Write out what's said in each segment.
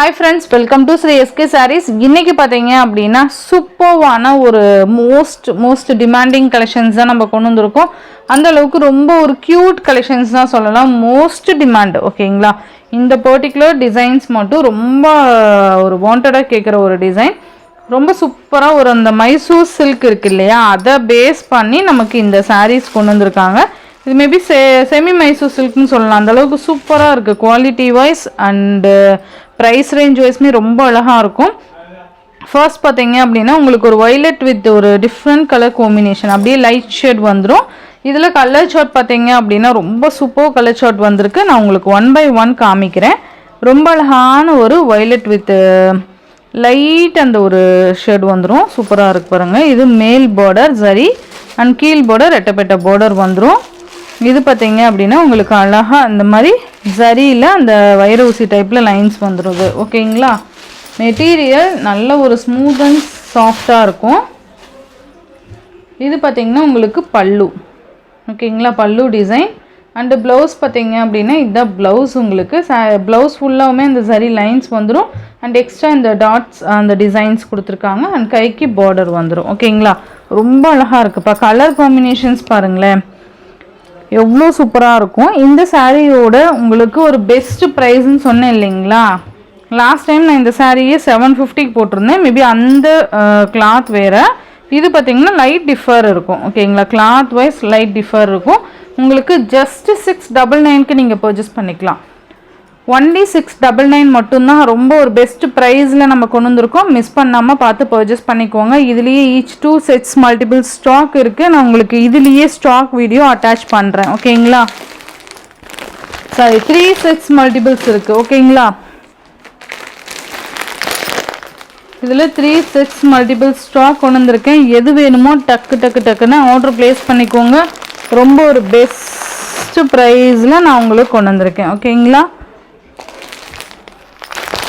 Hi friends, welcome to Sri SK Sarees. இன்னைக்கு பாத்தீங்க அப்படினா சூப்பர்வான ஒரு most demanding collections தான் நம்ம கொண்டு வந்திருக்கோம். அந்த அளவுக்கு ரொம்ப ஒரு cute collections தான் சொல்லலாம். most demand ஓகேங்களா. இந்த particular designs மட்டும் ரொம்ப ஒரு வாண்டடா கேக்குற ஒரு டிசைன். ரொம்ப சூப்பரா ஒரு அந்த மைசூர் silk இருக்கு இல்லையா, அத பேஸ் பண்ணி நமக்கு இந்த sarees கொண்டு வந்திருக்காங்க. இது மேபி செமி மைசூர் சில்க்னு சொல்லலாம். அந்த அளவுக்கு சூப்பரா இருக்கு quality wise and price range வைஸ்மே ரொம்ப அழகா இருக்கும். ஃபர்ஸ்ட் பார்த்தீங்க அப்படின்னா உங்களுக்கு ஒரு வயலட் வித் ஒரு டிஃப்ரெண்ட் கலர் காம்பினேஷன், அப்படியே லைட் ஷேட் வந்துடும். இதில் கலர் சார்ட் பார்த்தீங்க அப்படின்னா ரொம்ப சூப்பர் கலர் சார்ட் வந்திருக்கு. நான் உங்களுக்கு 1 by 1 காமிக்கிறேன். ரொம்ப அழகான ஒரு வயலட் வித் லைட் அந்த ஒரு ஷேட் வந்துடும். சூப்பராக இருக்கு பாருங்கள். இது மேல் பார்டர் சரி அண்ட் கீழ் பார்டர் ரெட்டப்பட்ட பார்டர் வந்துடும். இது பார்த்தீங்க அப்படின்னா உங்களுக்கு அழகாக இந்த மாதிரி சரியில் அந்த வைர ஊசி டைப்பில் லைன்ஸ் வந்துடுது ஓகேங்களா. மெட்டீரியல் நல்ல ஒரு ஸ்மூத் அண்ட் சாஃப்டாக இருக்கும். இது பார்த்தீங்கன்னா உங்களுக்கு பல்லு ஓகேங்களா, பல்லு டிசைன் அண்டு ப்ளவுஸ் பார்த்தீங்க அப்படின்னா இதுதான் ப்ளவுஸ். உங்களுக்கு ப்ளவுஸ் ஃபுல்லாகவுமே இந்த சரி லைன்ஸ் வந்துடும் அண்ட் எக்ஸ்ட்ரா இந்த டாட்ஸ் அந்த டிசைன்ஸ் கொடுத்துருக்காங்க அண்ட் கைக்கு பார்டர் வந்துடும் ஓகேங்களா. ரொம்ப அழகாக இருக்குப்பா. கலர் காம்பினேஷன்ஸ் பாருங்களேன் எவ்வளோ சூப்பராக இருக்கும். இந்த சாரியோட உங்களுக்கு ஒரு பெஸ்ட் ப்ரைஸ்ன்னு சொன்னேன் இல்லைங்களா. லாஸ்ட் டைம் நான் இந்த சாரியே 750க்கு போட்டிருந்தேன். மேபி அந்த கிளாத் வேறு. இது பார்த்தீங்கன்னா லைட் டிஃபர் இருக்கும் ஓகேங்களா. கிளாத் வைஸ் லைட் டிஃபர் இருக்கும். உங்களுக்கு ஜஸ்ட் 699க்கு நீங்கள் பர்ச்சேஸ் பண்ணிக்கலாம். ஒன்லி 699 மட்டும்தான். ரொம்ப ஒரு பெஸ்ட் ப்ரைஸில் நம்ம கொண்டு வந்திருக்கோம். மிஸ் பண்ணாமல் பார்த்து பர்ச்சேஸ் பண்ணிக்கோங்க. இதுலேயே ஈச் 2 sets மல்டிபிள் ஸ்டாக் இருக்குது. நான் உங்களுக்கு இதுலேயே ஸ்டாக் வீடியோ அட்டாச் பண்ணுறேன் ஓகேங்களா. சாரி 3 sets மல்டிபிள்ஸ் இருக்குது ஓகேங்களா. இதில் 3 sets மல்டிபிள் ஸ்டாக் கொண்டு வந்திருக்கேன். எது வேணுமோ டக்குன்னு ஆர்டர் ப்ளேஸ் பண்ணிக்கோங்க. ரொம்ப ஒரு பெஸ்ட் ப்ரைஸில் நான் உங்களுக்கு கொண்டு வந்திருக்கேன் ஓகேங்களா.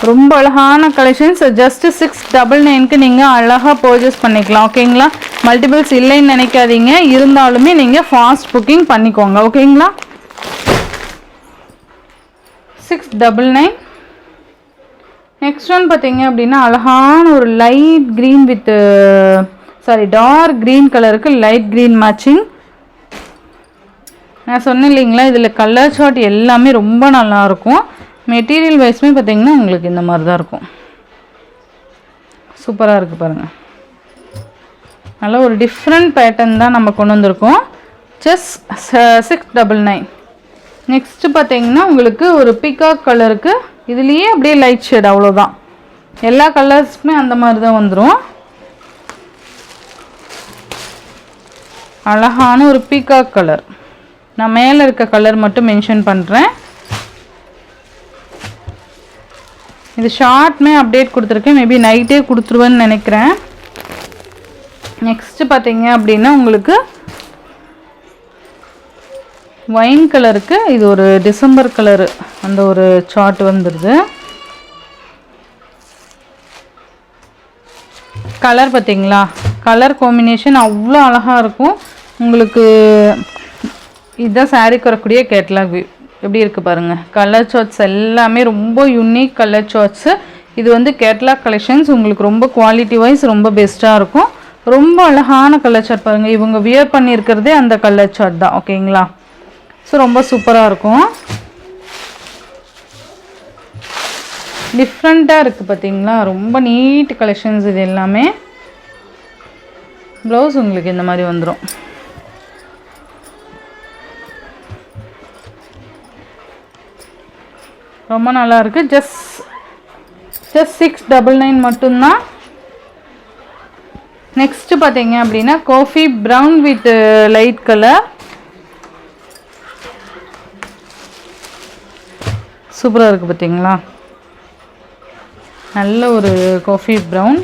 ரொம்ப அழகான கலெக்ஷன்ஸ். ஜஸ்ட் 699க்கு நீங்கள் அழகாக பர்ச்சேஸ் பண்ணிக்கலாம் ஓகேங்களா. மல்டிபிள்ஸ் இல்லைன்னு நினைக்காதீங்க, இருந்தாலுமே நீங்கள் ஃபாஸ்ட் புக்கிங் பண்ணிக்கோங்க ஓகேங்களா. 699. நெக்ஸ்ட் ஒன் பார்த்தீங்க அப்படின்னா அழகான ஒரு light green with dark green கலருக்கு லைட் க்ரீன் மேட்சிங். நான் சொன்னேன் இல்லைங்களா, இதில் கலர் சார்ட் எல்லாமே ரொம்ப நல்லாயிருக்கும். மெட்டீரியல் வைஸ்மே பார்த்தீங்கன்னா உங்களுக்கு இந்த மாதிரி தான் இருக்கும். சூப்பராக இருக்குது பாருங்கள். நல்ல ஒரு டிஃப்ரெண்ட் பேட்டர்ன் தான் நம்ம கொண்டு வந்திருக்கோம். ஜஸ்ட் 699. நெக்ஸ்ட்டு பார்த்தீங்கன்னா உங்களுக்கு ஒரு பீகாக் கலருக்கு இதுலேயே அப்படியே லைட் ஷேட், அவ்வளோதான். எல்லா கலர்ஸுமே அந்த மாதிரி தான் வந்துடும். அழகான ஒரு பீகாக் கலர். நான் மேலே இருக்க கலர் மட்டும் மென்ஷன் பண்ணுறேன். இது ஷார்ட்மே அப்டேட் கொடுத்துருக்கேன். மேபி நைட்டே கொடுத்துருவேன்னு நினைக்கிறேன். நெக்ஸ்ட்டு பார்த்தீங்க அப்படின்னா உங்களுக்கு ஒயின் கலருக்கு இது ஒரு டிசம்பர் கலரு அந்த ஒரு சார்ட் வந்துடுது. கலர் பார்த்தீங்களா, கலர் காம்பினேஷன் அவ்வளோ அழகாக இருக்கும். உங்களுக்கு இதுதான் சாரீக்கு வரக்கூடிய கேட்லாக் வியூ. எப்படி இருக்குது பாருங்கள். கலர் சார்ட்ஸ் எல்லாமே ரொம்ப யூனிக் கலர் சார்ட்ஸு. இது வந்து கேட்லாக் கலெக்ஷன்ஸ். உங்களுக்கு ரொம்ப குவாலிட்டி வைஸ் ரொம்ப பெஸ்ட்டாக இருக்கும். ரொம்ப அழகான கலர் சார்ட் பாருங்கள். இவங்க வியர் பண்ணியிருக்கிறதே அந்த கலர் சார்ட் தான் ஓகேங்களா. ஸோ ரொம்ப சூப்பராக இருக்கும். டிஃப்ரெண்ட்டாக இருக்குது பார்த்தீங்களா. ரொம்ப நீட் கலெக்ஷன்ஸ் இது எல்லாமே. ப்ளவுஸ் உங்களுக்கு இந்த மாதிரி வந்துடும். ரொம்ப நல்லா இருக்குது. ஜஸ்ட் 699 மட்டும்தான். நெக்ஸ்ட்டு பார்த்தீங்க அப்படின்னா coffee brown with light colour. சூப்பராக இருக்குது பார்த்தீங்களா. நல்ல ஒரு காஃபி ப்ரௌன்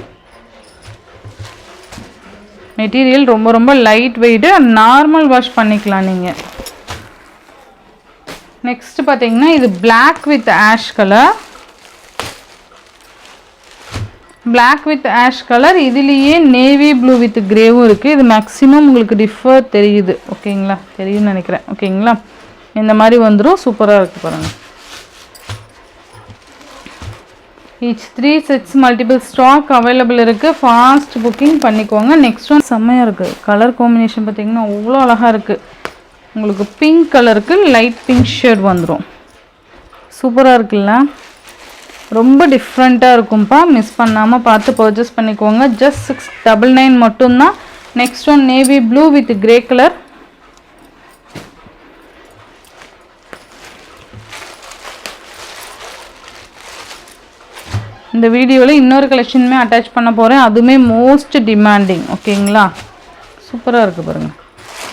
மெட்டீரியல். ரொம்ப லைட் வெயிட்டு. நார்மல் வாஷ் பண்ணிக்கலாம் நீங்கள். நெக்ஸ்ட் பார்த்தீங்கன்னா இது black with ash colour. Black with ash colour. இதுலேயே நேவி ப்ளூ வித் கிரேவும் இருக்குது. இது மேக்ஸிமம் உங்களுக்கு டிஃபர் தெரியுது ஓகேங்களா, தெரியும்னு நினைக்கிறேன் ஓகேங்களா. இந்த மாதிரி வந்துடும். சூப்பராக இருக்குது பாருங்கள். each 3 sets multiple stock available இருக்கு. ஃபாஸ்ட் புக்கிங் பண்ணிக்கோங்க. நெக்ஸ்ட் ஒன் செம்மையாக இருக்குது. கலர் காம்பினேஷன் பார்த்தீங்கன்னா அவ்வளோ அழகாக இருக்குது. உங்களுக்கு பிங்க் கலருக்கு லைட் பிங்க் ஷேட் வந்துடும். சூப்பராக இருக்குல்ல, ரொம்ப டிஃப்ரெண்ட்டாக இருக்கும்ப்பா. மிஸ் பண்ணாமல் பார்த்து பர்ச்சேஸ் பண்ணிக்கோங்க. ஜஸ்ட் 699 மட்டும்தான். Next one navy blue with grey colour. இந்த வீடியோவில் இன்னொரு கலெக்ஷனுமே அட்டாச் பண்ண போகிறேன். அதுவுமே மோஸ்ட் டிமாண்டிங். ஓகேங்களா, சூப்பராக இருக்குது பாருங்கள்.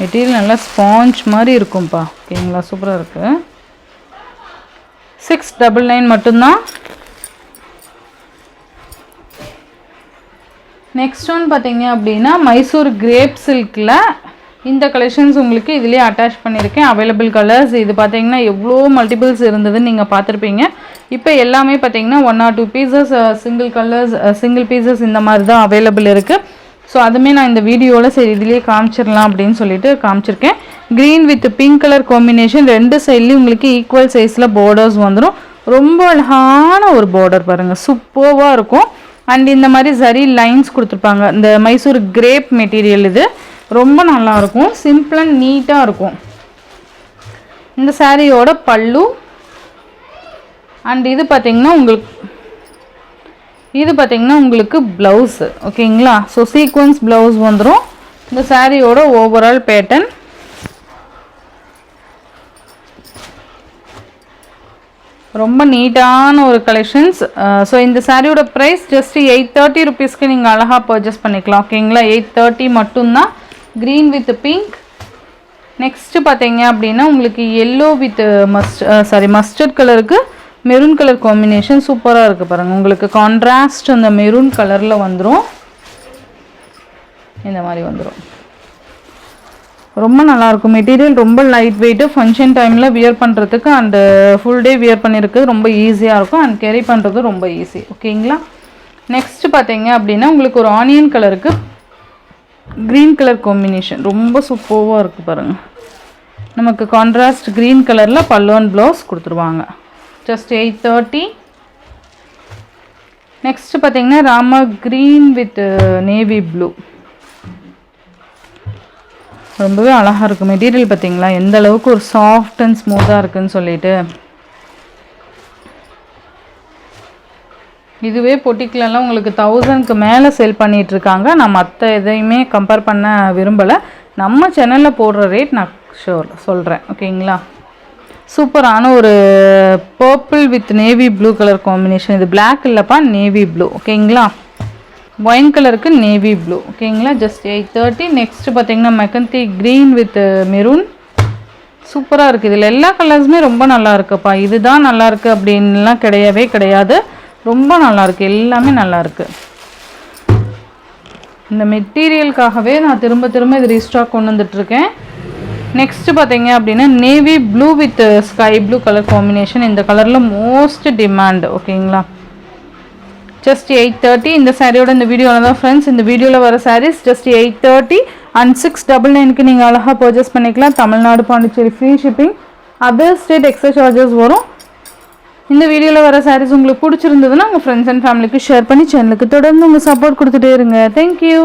மெட்டீரியல் நல்லா ஸ்பாஞ்ச் மாதிரி இருக்கும்ப்பா. ஓகேங்களா, சூப்பராக இருக்குது. 699 மட்டும்தான். நெக்ஸ்ட் ஒன் பார்த்தீங்க அப்படின்னா மைசூர் கிரேப் சில்கில் இந்த கலெக்ஷன்ஸ் உங்களுக்கு இதுலேயே அட்டாச் பண்ணியிருக்கேன். அவைலபிள் கலர்ஸ் இது பார்த்தீங்கன்னா எவ்வளோ மல்டிபிள்ஸ் இருந்ததுன்னு நீங்கள் பார்த்துருப்பீங்க. இப்போ எல்லாமே பார்த்தீங்கன்னா 1 or 2 pieces single colours single pieces இந்த மாதிரி தான் அவைலபிள் இருக்குது. ஸோ அதுவுமே நான் இந்த வீடியோவில் சரி இதுலேயே காமிச்சிடலாம் அப்படின்னு சொல்லிட்டு காமிச்சிருக்கேன். Green with pink colour combination, ரெண்டு சைட்லேயும் உங்களுக்கு ஈக்குவல் சைஸில் பார்டர்ஸ் வந்துடும். ரொம்ப அழகான ஒரு பார்டர் பாருங்கள், சூப்பராக இருக்கும். அண்ட் இந்த மாதிரி சரி லைன்ஸ் கொடுத்துருப்பாங்க. இந்த மைசூர் கிரேப் மெட்டீரியல் இது ரொம்ப நல்லாயிருக்கும். சிம்பிள் அண்ட் நீட்டாக இருக்கும். இந்த சாரியோட பல்லு அண்ட் இது பார்த்திங்கன்னா உங்களுக்கு ப்ளவுஸு. ஓகேங்களா, ஸோ சீக்வன்ஸ் ப்ளவுஸ் வந்துடும். இந்த சாரியோட ஓவரால் பேட்டர்ன். ரொம்ப நீட்டான ஒரு கலெக்ஷன்ஸ். ஸோ இந்த சாரியோட ப்ரைஸ் ஜஸ்ட் 830 ருபீஸ்க்கு நீங்கள் அழகாக பர்ச்சேஸ் பண்ணிக்கலாம். ஓகேங்களா, 830 மட்டும்தான். Green with pink. நெக்ஸ்ட்டு பார்த்தீங்க அப்படின்னா உங்களுக்கு எல்லோ வித் மஸ்டர்ட் கலருக்கு மெரூன் கலர் காம்பினேஷன் சூப்பராக இருக்குது பாருங்கள். உங்களுக்கு கான்ட்ராஸ்ட் அந்த மெரூன் கலரில் வந்துடும். இந்த மாதிரி வந்துடும். ரொம்ப நல்லாயிருக்கும். மெட்டீரியல் ரொம்ப லைட் வெயிட்டு. ஃபங்க்ஷன் டைமில் வியர் பண்ணுறதுக்கு அண்டு ஃபுல் டே வியர் பண்ணியிருக்கு ரொம்ப ஈஸியாக இருக்கும். அண்ட் கேரி பண்ணுறது ரொம்ப ஈஸி. ஓகேங்களா, நெக்ஸ்ட்டு பார்த்தீங்க அப்படின்னா உங்களுக்கு ஒரு ஆனியன் கலருக்கு க்ரீன் கலர் காம்பினேஷன் ரொம்ப சூப்பராக இருக்குது பாருங்கள். நமக்கு கான்ட்ராஸ்ட் க்ரீன் கலரில் பல்லுவன் ப்ளவுஸ் கொடுத்துருவாங்க. ஜஸ்ட் 830. நெக்ஸ்ட்டு பார்த்தீங்கன்னா Rama green with navy blue. ரொம்பவே அழகாக இருக்கும். மெட்டீரியல் பார்த்தீங்களா எந்த அளவுக்கு ஒரு சாஃப்ட் அண்ட் ஸ்மூத்தாக இருக்குதுன்னு சொல்லிட்டு. இதுவே பொட்டிக்கிலலாம் உங்களுக்கு 1000க்கு மேலே சேல் பண்ணிகிட்ருக்காங்க. நான் மற்ற எதையுமே கம்பேர் பண்ண விரும்பலை. நம்ம சேனலில் போடுற ரேட் நான் சொல்கிறேன். ஓகேங்களா, சூப்பரான ஒரு purple with navy blue colour combination. இது பிளாக் இல்லைப்பா, நேவி ப்ளூ. ஓகேங்களா, ஒயின் கலருக்கு நேவி ப்ளூ. ஓகேங்களா, ஜஸ்ட் 830. நெக்ஸ்ட்டு பார்த்தீங்கன்னா மெக்கந்தி க்ரீன் வித் மெரூன். சூப்பராக இருக்குது. இதில் எல்லா கலர்ஸுமே ரொம்ப நல்லா இருக்குப்பா. இதுதான் நல்லாயிருக்கு அப்படின்லாம் கிடையாது. ரொம்ப நல்லாயிருக்கு, எல்லாமே நல்லாயிருக்கு. இந்த மெட்டீரியலுக்காகவே நான் திரும்ப இது ரீஸ்டாக் கொண்டு வந்துட்டுருக்கேன். நெக்ஸ்ட்டு பார்த்தீங்க அப்படின்னா navy blue with sky blue colour combination. இந்த கலரில் மோஸ்ட் டிமாண்ட். ஓகேங்களா, ஜஸ்ட் 830. இந்த சாரியோட இந்த வீடியோவில் தான் ஃப்ரெண்ட்ஸ். இந்த வீடியோவில் வர சாரீஸ் ஜஸ்ட் 830 அண்ட் 699க்கு நீங்கள் அழகாக பர்ச்சேஸ் பண்ணிக்கலாம். Tamil Nadu, Pondicherry free shipping. Other state extra charges வரும். இந்த வீடியோவில் வர சாரீஸ் உங்களுக்கு பிடிச்சிருந்ததுன்னா உங்கள் ஃப்ரெண்ட்ஸ் அண்ட் ஃபேமிலிக்கு ஷேர் பண்ணி சேனலுக்கு தொடர்ந்து உங்கள் சப்போர்ட் கொடுத்துட்டே இருங்க. தேங்க்யூ.